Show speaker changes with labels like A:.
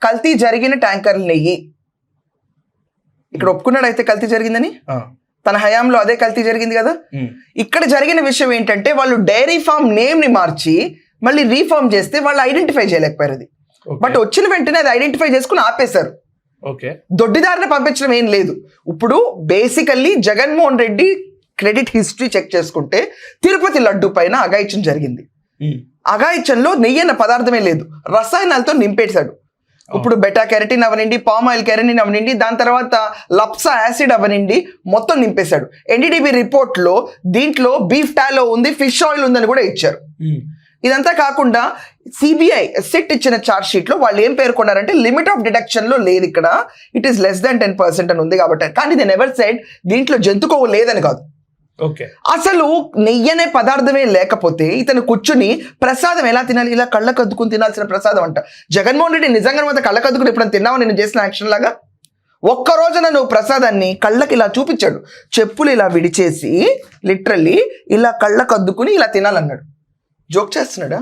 A: కల్తీ జరిగిన ట్యాంకర్లు నెయ్యి. ఇక్కడ ఒప్పుకున్నాడు అయితే కల్తీ జరిగిందని. తన హయాంలో అదే కల్తీ జరిగింది కదా. ఇక్కడ జరిగిన విషయం ఏంటంటే వాళ్ళు డైరీ ఫామ్ నేమ్ ని మార్చి మళ్ళీ రీఫార్మ్ చేస్తే వాళ్ళు ఐడెంటిఫై చేయలేకపోయారు అది. బట్ వచ్చిన వెంటనే అది ఐడెంటిఫై చేసుకుని ఆపేశారు. దొడ్డిదారిన పంపించడం ఏం లేదు. ఇప్పుడు basically Jaganmohan Reddy credit history check చేసుకుంటే తిరుపతి లడ్డు పైన అఘాయిత్యం జరిగింది. అఘాయిత్యంలో నెయ్యి అన్న పదార్థమే లేదు, రసాయనాలతో నింపేశాడు. ఇప్పుడు బెటా కెరటిన్ అవనండి, పామ్ ఆయిల్ కెరటిన్ అవనండి, దాని తర్వాత లప్సా యాసిడ్ అవనండి, మొత్తం నింపేశాడు. ఎన్డీడీబీ రిపోర్ట్ లో దీంట్లో బీఫ్ టాలో ఉంది, ఫిష్ ఆయిల్ ఉందని కూడా ఇచ్చారు. ఇదంతా కాకుండా సిబిఐ సిట్ ఇచ్చిన ఛార్జ్ షీట్ లో వాళ్ళు ఏం పేర్కొన్నారంటే లిమిట్ ఆఫ్ డిడక్షన్ లో లేదు, ఇక్కడ ఇట్ ఈస్ లెస్ దాన్ 10% అని ఉంది కాబట్టి. కానీ దే నెవర్ సెడ్ దీంట్లో జంతు కొవ్వు లేదని కాదు. అసలు నెయ్యి అనే పదార్థమే లేకపోతే ఇతను కూర్చుని ప్రసాదం ఎలా తినాలి, ఇలా కళ్ళకద్దుకుని తినాల్సిన ప్రసాదం అంట. జగన్మోహన్ రెడ్డి నిజంగా కళ్ళకద్దుకుని ఎప్పుడైనా తిన్నావా నేను చేసిన యాక్షన్ లాగా? ఒక్క రోజున నువ్వు ప్రసాదాన్ని కళ్ళకి ఇలా చూపించాడు, చెప్పులు ఇలా విడిచేసి లిటరల్లీ ఇలా కళ్ళకద్దుకుని ఇలా తినాలన్నాడు. జోక్ చేస్తున్నాడా?